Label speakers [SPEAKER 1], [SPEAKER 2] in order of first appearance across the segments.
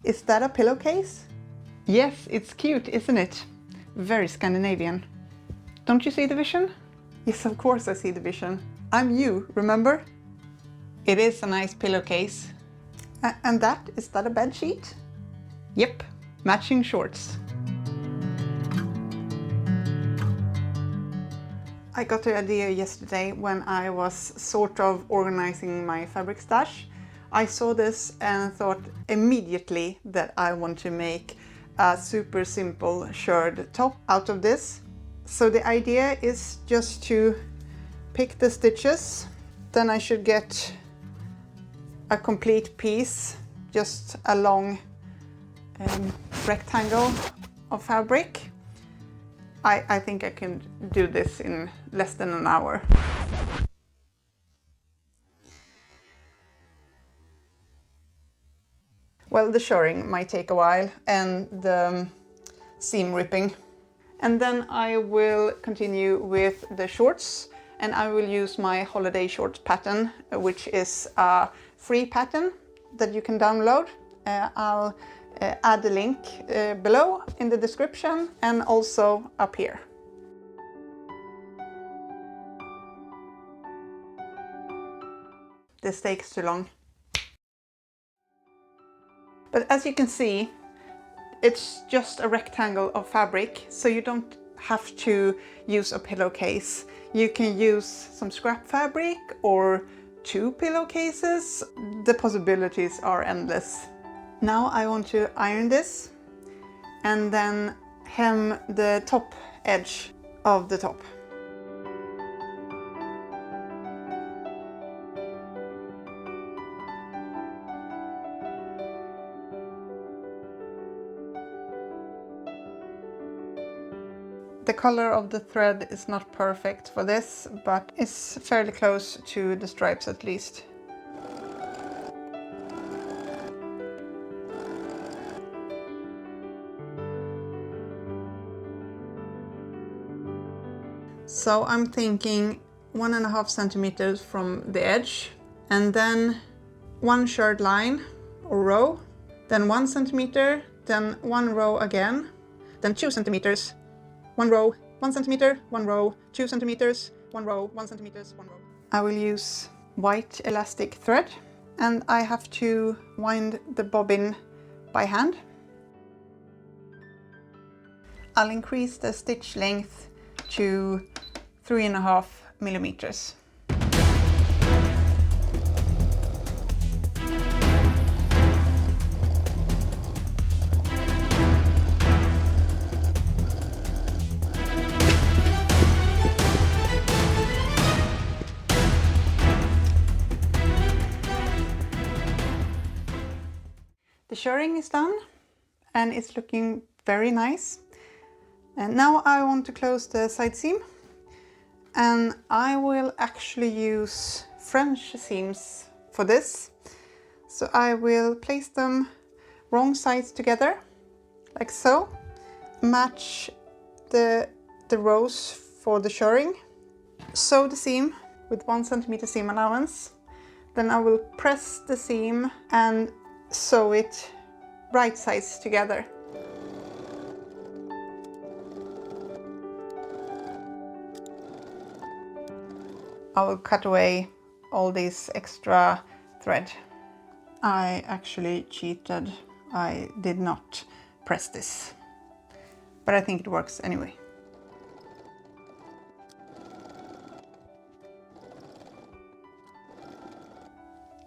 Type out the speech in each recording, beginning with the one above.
[SPEAKER 1] Is that a pillowcase? Yes, it's cute, isn't it? Very Scandinavian. Don't you see the vision? Yes, of course I see the vision. I'm you, remember? It is a nice pillowcase. And is that a bed sheet? Yep, matching shorts. I got the idea yesterday when I was sort of organizing my fabric stash. I saw this and thought immediately that I want to make a super simple shirred top out of this. So the idea is just to pick the stitches, then I should get a complete piece, just a long rectangle of fabric. I think I can do this in less than an hour. Well, the shirring might take a while and the seam ripping. And then I will continue with the shorts, and I will use my holiday shorts pattern, which is a free pattern that you can download. I'll add the link below in the description and also up here. This takes too long. But as you can see, it's just a rectangle of fabric, so you don't have to use a pillowcase. You can use some scrap fabric or 2 pillowcases. The possibilities are endless. Now I want to iron this and then hem the top edge of the top. The color of the thread is not perfect for this, but it's fairly close to the stripes at least. So I'm thinking 1.5 centimeters from the edge, and then 1 shirred line or row, then 1 centimeter, then 1 row again, then 2 centimeters, 1 row, 1 centimeter, 1 row, 2 centimeters, 1 row, 1 centimeters, 1 row. I will use white elastic thread, and I have to wind the bobbin by hand. I'll increase the stitch length to 3.5 millimeters. The shirring is done and it's looking very nice. And now I want to close the side seam, and I will actually use French seams for this. So I will place them wrong sides together, like so. Match the rows for the shirring. Sew the seam with 1 centimeter seam allowance. Then I will press the seam and sew it right sides together. I will cut away all this extra thread. I actually cheated. I did not press this, but I think it works anyway.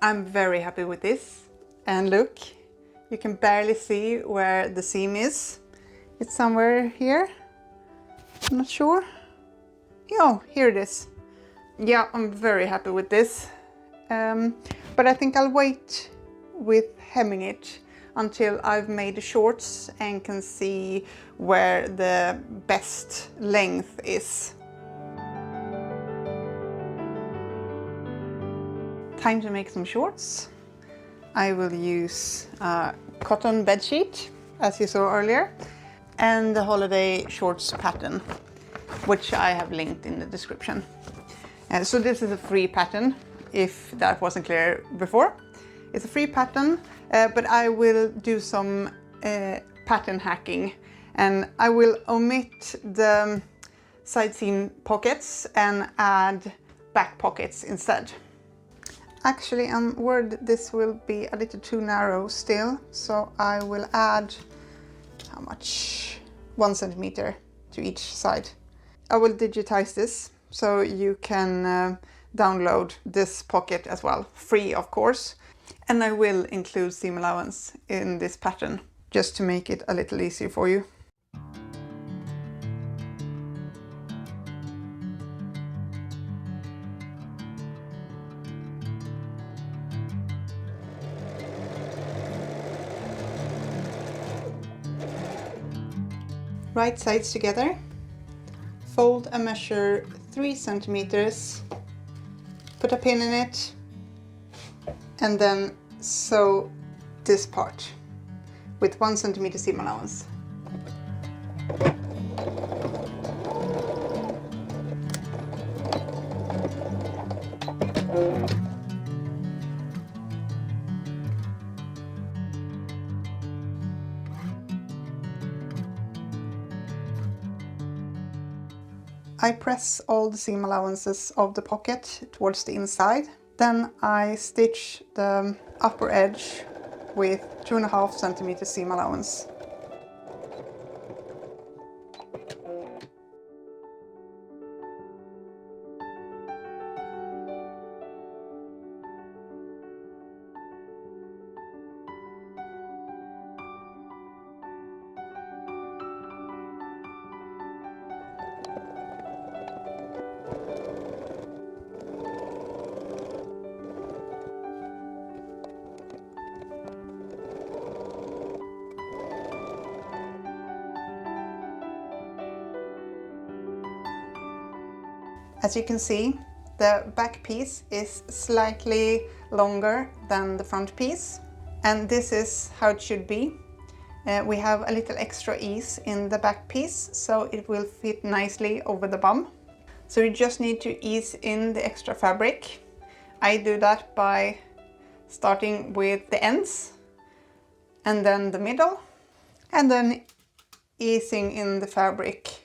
[SPEAKER 1] I'm very happy with this. And look, you can barely see where the seam is. It's somewhere here. I'm not sure. Oh, here it is. Yeah, I'm very happy with this. But I think I'll wait with hemming it until I've made the shorts and can see where the best length is. Time to make some shorts. I will use a cotton bed sheet, as you saw earlier, and the holiday shorts pattern, which I have linked in the description. So this is a free pattern, if that wasn't clear before. It's a free pattern, but I will do some pattern hacking, and I will omit the side seam pockets and add back pockets instead. Actually, I'm worried this will be a little too narrow still, so I will add, how much? 1 centimeter to each side. I will digitize this so you can download this pocket as well, free of course. And I will include seam allowance in this pattern just to make it a little easier for you. Right sides together, fold and measure 3 centimeters, put a pin in it, and then sew this part with 1 centimeter seam allowance. I press all the seam allowances of the pocket towards the inside. Then I stitch the upper edge with 2.5 centimeter seam allowance. As you can see, the back piece is slightly longer than the front piece, and this is how it should be. We have a little extra ease in the back piece, so it will fit nicely over the bum. So you just need to ease in the extra fabric. I do that by starting with the ends and then the middle, and then easing in the fabric.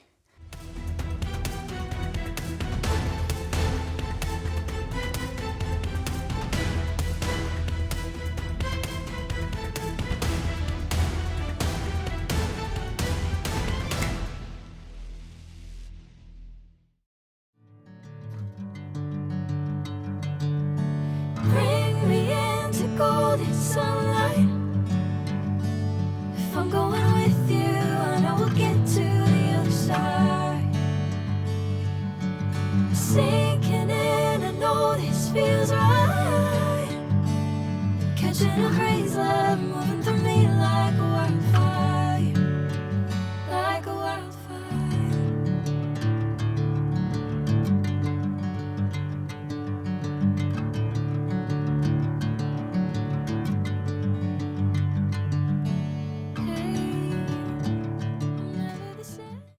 [SPEAKER 2] Bring me into golden sunlight. If I'm going with you, I know we'll get to the other side. Sinking in, I know this feels right. Catching a breeze, love moving through me like a